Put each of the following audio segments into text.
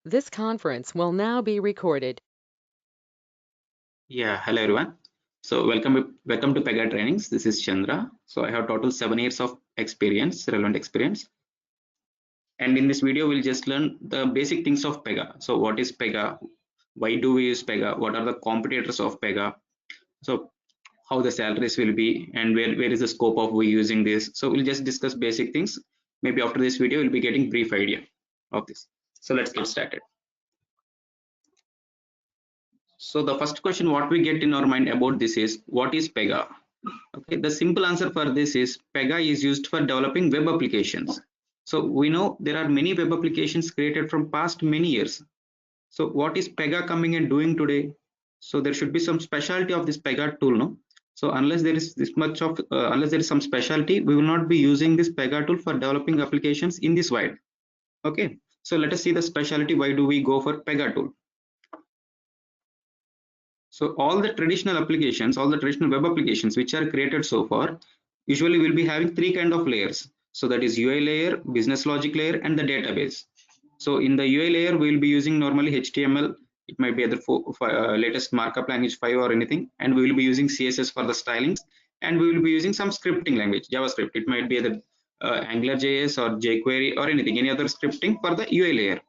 This conference will now be recorded. Yeah, hello everyone. So welcome to Pega trainings. This is Chandra. So I have total 7 years of experience, relevant experience. And in this video, we'll just learn the basic things of Pega. So what is Pega? Why do we use Pega? What are the competitors of Pega? So how the salaries will be and where is the scope of we using this? So we'll just discuss basic things. Maybe after this video, we'll be getting brief idea of this. So let's get started. So the first question what we get in our mind about this is what is Pega? Okay, the simple answer for this is Pega is used for developing web applications. So we know there are many web applications created from past many years. So what is Pega coming and doing today? So there should be some specialty of this Pega tool, no? So unless there is this much of unless there is some specialty, we will not be using this Pega tool for developing applications in this wide. Okay, so let us see the specialty. Why do we go for Pega tool? So all the traditional applications, all the traditional web applications which are created so far, usually will be having three kind of layers. So that is UI layer, business logic layer, and the database. So in the UI layer, we will be using normally HTML. It might be either latest markup language 5 or anything, and we will be using CSS for the stylings, and we will be using some scripting language, JavaScript. It might be either AngularJS or jQuery or anything, any other scripting for the UI layer.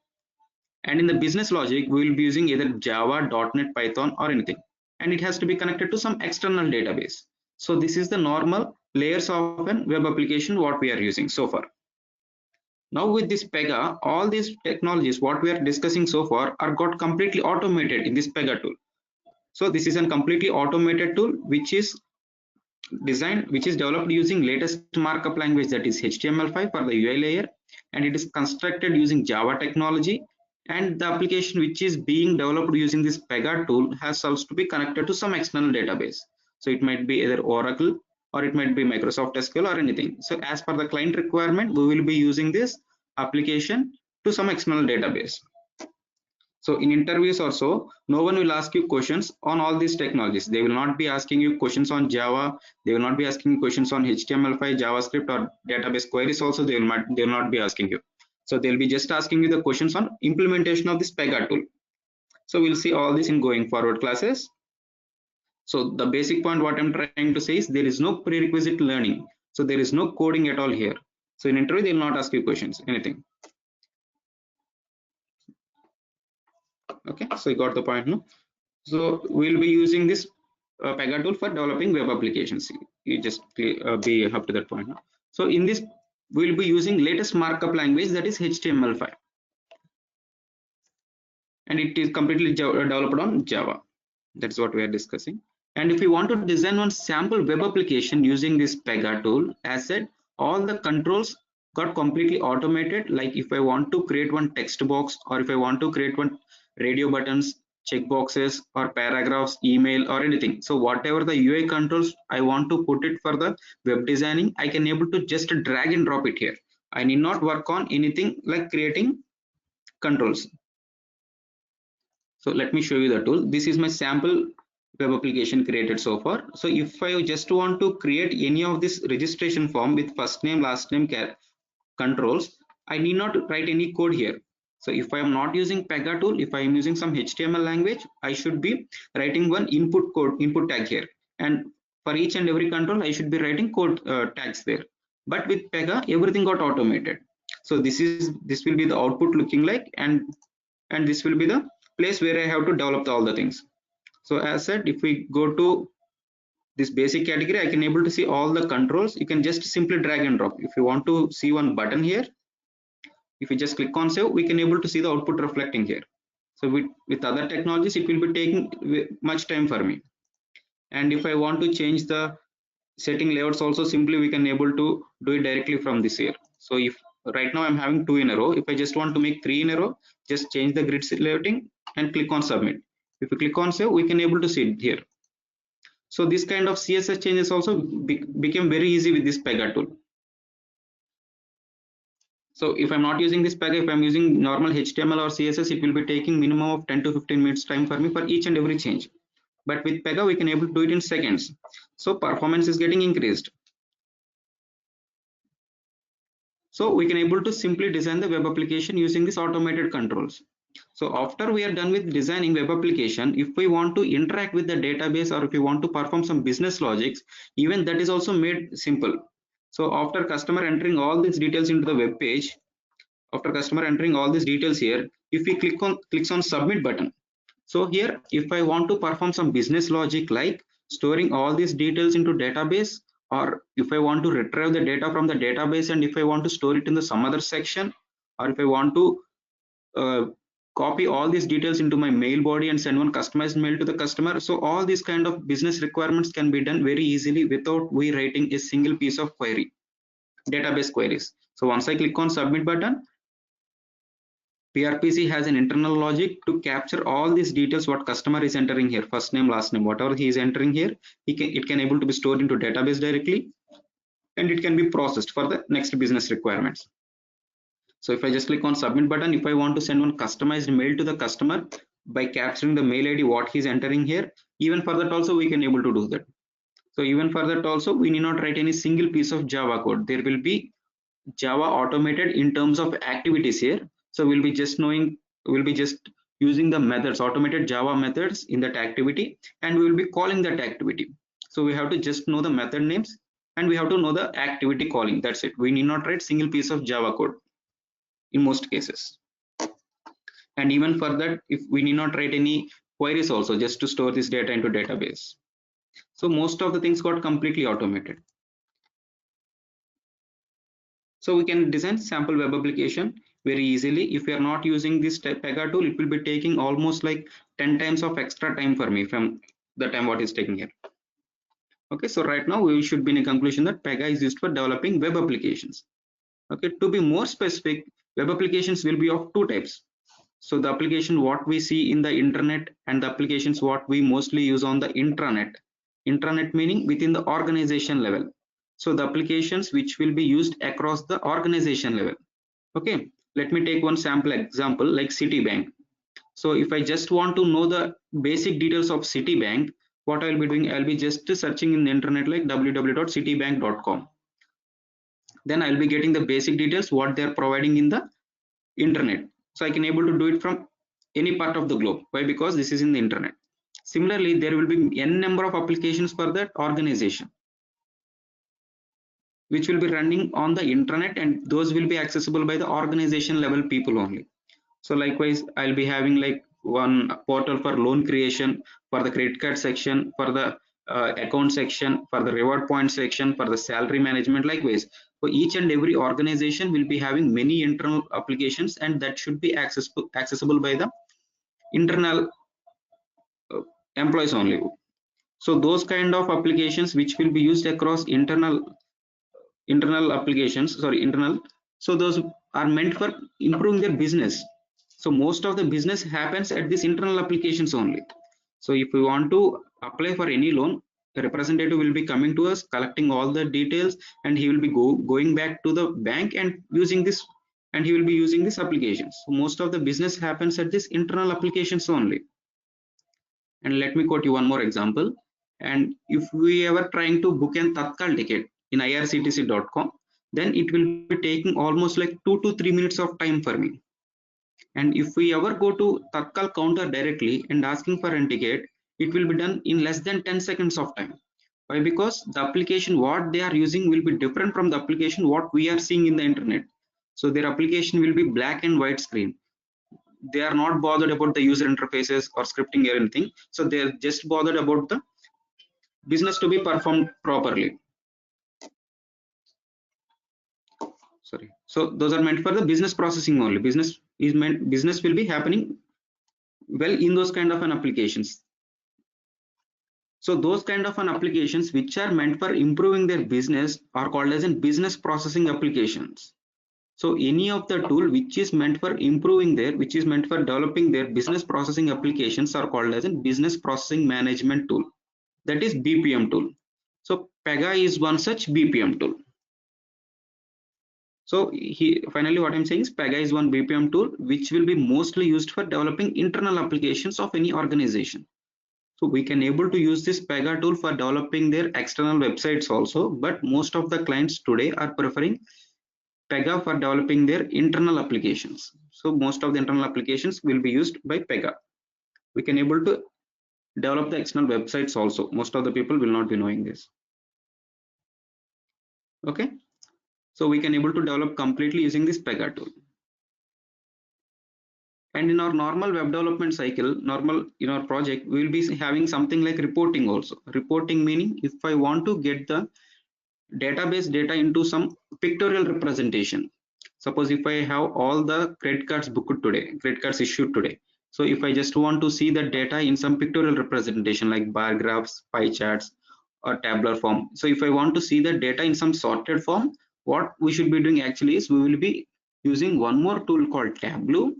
And in the business logic, we will be using either Java, .NET, Python, or anything. And it has to be connected to some external database. So this is the normal layers of a web application what we are using so far. Now with this Pega, all these technologies what we are discussing so far are got completely automated in this Pega tool. So this is a completely automated tool which is developed using latest markup language, that is HTML5 for the UI layer, and it is constructed using Java technology, and the application which is being developed using this Pega tool has also to be connected to some external database. So it might be either Oracle or it might be Microsoft SQL or anything. So as per the client requirement, we will be using this application to some external database. So in interviews also, no one will ask you questions on all these technologies. They will not be asking you questions on Java. They will not be asking you questions on HTML5, JavaScript, or database queries also. They will not be asking you. So they'll be just asking you the questions on implementation of this Pega tool. So we'll see all this in going forward classes. So the basic point what I'm trying to say is there is no prerequisite learning. So there is no coding at all here. So in interview, they will not ask you questions, anything. Okay, so you got the point, no? So we'll be using this Pega tool for developing web applications. You just be up to that point now. So in this, we'll be using latest markup language, that is HTML5, and it is completely developed on Java. That's what we are discussing. And if you want to design one sample web application using this Pega tool, as said, all the controls got completely automated. Like if I want to create one text box, or if I want to create one radio buttons, checkboxes, or paragraphs, email, or anything. So whatever the UI controls I want to put it for the web designing, I can able to just drag and drop it here. I need not work on anything like creating controls. So let me show you the tool. This is my sample web application created so far. So if I just want to create any of this registration form with first name, last name, controls, I need not write any code here. So if I am not using Pega tool, if I am using some HTML language, I should be writing one input code, input tag here. And for each and every control, I should be writing code tags there. But with Pega, everything got automated. So this will be the output looking like, and this will be the place where I have to develop all the things. So as said, if we go to this basic category, I can able to see all the controls. You can just simply drag and drop. If you want to see one button here, if you just click on save, we can able to see the output reflecting here. So with other technologies, it will be taking much time for me. And if I want to change the setting layouts also, simply we can able to do it directly from this here. So if right now I'm having 2 in a row, if I just want to make 3 in a row, just change the grid layouting and click on submit. If you click on save, we can able to see it here. So this kind of CSS changes also became very easy with this Pega tool. So if I'm not using this Pega, if I'm using normal HTML or CSS, it will be taking minimum of 10 to 15 minutes time for me for each and every change. But with Pega, we can able to do it in seconds. So performance is getting increased. So we can able to simply design the web application using these automated controls. So after we are done with designing web application, if we want to interact with the database or if we want to perform some business logics, even that is also made simple. So after customer entering all these details into the web page, after customer entering all these details here, if we clicks on submit button. So here, if I want to perform some business logic like storing all these details into database, or if I want to retrieve the data from the database and if I want to store it in the some other section, or if I want to uh, copy all these details into my mail body and send one customized mail to the customer. So all these kind of business requirements can be done very easily without we writing a single piece of query, database queries. So once I click on submit button, PRPC has an internal logic to capture all these details what customer is entering here, first name, last name, whatever he is entering here, it can able to be stored into database directly, and it can be processed for the next business requirements. So if I just click on submit button, if I want to send one customized mail to the customer by capturing the mail ID what he's entering here, even for that also we can able to do that. So even for that also we need not write any single piece of Java code. There will be Java automated in terms of activities here. So we'll be just using the methods, automated Java methods in that activity, and we will be calling that activity. So we have to just know the method names and we have to know the activity calling. That's it. We need not write single piece of Java code in most cases. And even for that, if we need not write any queries also, just to store this data into database. So most of the things got completely automated. So we can design sample web application very easily. If we are not using this Pega tool, it will be taking almost like 10 times of extra time for me from the time what is taking here. Okay, so right now we should be in a conclusion that Pega is used for developing web applications. Okay, to be more specific, web applications will be of two types. So the application what we see in the internet and the applications what we mostly use on the intranet. Intranet meaning within the organization level. So the applications which will be used across the organization level. Okay, let me take one sample example like Citibank. So if I just want to know the basic details of Citibank, what I'll be doing, I'll be just searching in the internet like www.citibank.com. Then I'll be getting the basic details what they're providing in the internet. So I can able to do it from any part of the globe. Why? Because this is in the internet. Similarly, there will be n number of applications for that organization which will be running on the internet, and those will be accessible by the organization level people only. So likewise, I'll be having like one portal for loan creation, for the credit card section, for the account section, for the reward point section, for the salary management. Likewise, for each and every organization will be having many internal applications, and that should be accessible by the internal employees only. So those kind of applications which will be used across internal applications, sorry, internal, so those are meant for improving their business. So most of the business happens at these internal applications only. So if we want to apply for any loan, the representative will be coming to us, collecting all the details, and he will be going back to the bank and using this, and he will be using this application. So most of the business happens at these internal applications only. And let me quote you one more example. And if we ever trying to book an Tatkal ticket in irctc.com, then it will be taking almost like 2 to 3 minutes of time for me. And if we ever go to Tatkal counter directly and asking for a ticket, it will be done in less than 10 seconds of time. Why? Because the application what they are using will be different from the application what we are seeing in the internet. So their application will be black and white screen. They are not bothered about the user interfaces or scripting or anything. So they're just bothered about the business to be performed properly. Sorry. So those are meant for the business processing only. Business will be happening well in those kind of an applications. So those kind of an applications which are meant for improving their business are called as in business processing applications. So any of the tool which is meant for improving their, which is meant for developing their business processing applications are called as in business processing management tool. That is BPM tool. So Pega is one such BPM tool. So finally what I'm saying is Pega is one BPM tool which will be mostly used for developing internal applications of any organization. So we can able to use this Pega tool for developing their external websites also, but most of the clients today are preferring Pega for developing their internal applications. So So most of the internal applications will be used by Pega. We can able to develop the external websites also. Most of the people will not be knowing this. Okay, so we can able to develop completely using this Pega tool. And in our normal web development cycle, normal in our project, we will be having something like reporting also. Reporting meaning if I want to get the database data into some pictorial representation. Suppose if I have all the credit cards booked today, credit cards issued today. So if I just want to see the data in some pictorial representation like bar graphs, pie charts, or tabular form. So if I want to see the data in some sorted form, what we should be doing actually is we will be using one more tool called Tableau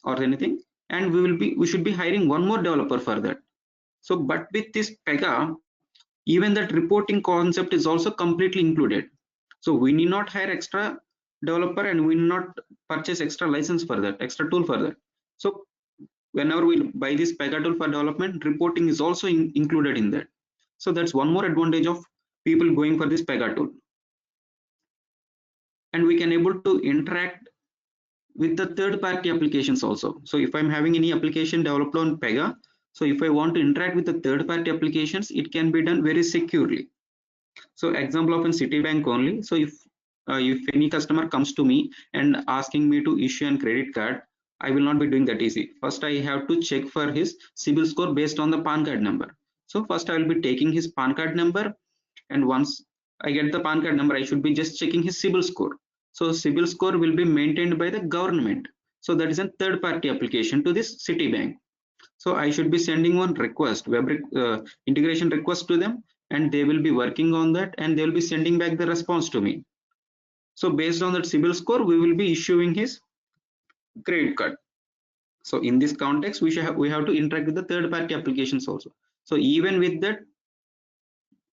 or anything, and we should be hiring one more developer for that. So but with this Pega, even that reporting concept is also completely included. So we need not hire extra developer and we need not purchase extra license for that, extra tool for that. So whenever we buy this Pega tool for development, reporting is also included in that. So that's one more advantage of people going for this Pega tool. And we can able to interact with the third-party applications also. So if I'm having any application developed on Pega, so if I want to interact with the third-party applications, it can be done very securely. So example of in Citibank only. So if any customer comes to me and asking me to issue a credit card, I will not be doing that easy. First, I have to check for his CIBIL score based on the PAN card number. So first, I will be taking his PAN card number, and once I get the PAN card number, I should be just checking his CIBIL score. So CIBIL score will be maintained by the government. So that is a third-party application to this Citibank. So I should be sending one request, integration request to them, and they will be working on that, and they will be sending back the response to me. So based on that CIBIL score, we will be issuing his credit card. So in this context, we have to interact with the third-party applications also. So even with that,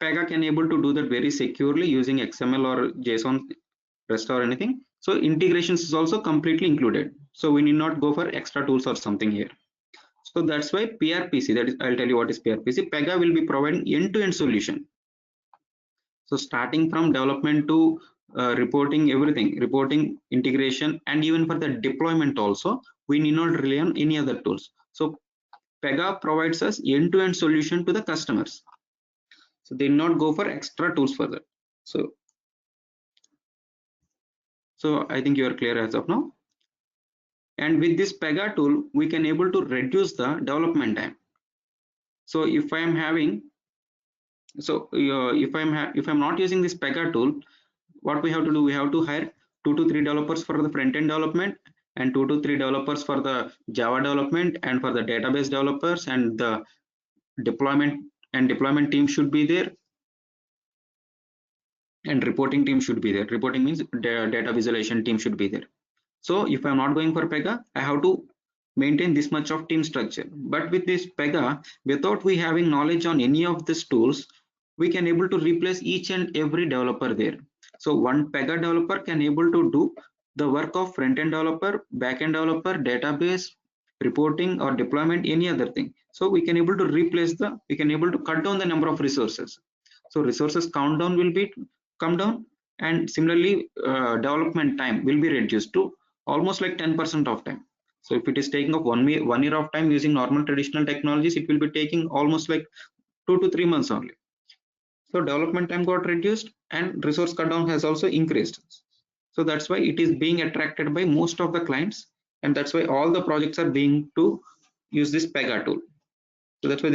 Pega can able to do that very securely using XML or JSON REST or anything. So integrations is also completely included. So we need not go for extra tools or something here. So that's why PRPC, that is, I'll tell you what is PRPC. Pega will be providing end-to-end solution. So starting from development to reporting, everything, reporting, integration, and even for the deployment also, we need not rely on any other tools. So Pega provides us end-to-end solution to the customers. So they not go for extra tools for that. So I think you are clear as of now. And with this Pega tool, we can able to reduce the development time. So if I am having, if I'm not using this Pega tool, what we have to do, we have to hire 2 to 3 developers for the front end development and 2 to 3 developers for the Java development and for the database developers, and the deployment team should be there, and reporting team should be there. Reporting means data visualization team should be there. So if I'm not going for Pega, I have to maintain this much of team structure. But with this Pega, without we having knowledge on any of these tools, we can able to replace each and every developer there. So one Pega developer can able to do the work of front-end developer, back-end developer, database, reporting or deployment, any other thing. So we can able to we can able to cut down the number of resources. So resources countdown will be come down, and similarly development time will be reduced to almost like 10% of time. So if it is taking of 1 year of time using normal traditional technologies, it will be taking almost like 2 to 3 months only. So development time got reduced and resource cut down has also increased. So that's why it is being attracted by most of the clients, and that's why all the projects are being to use this Pega tool. So that's why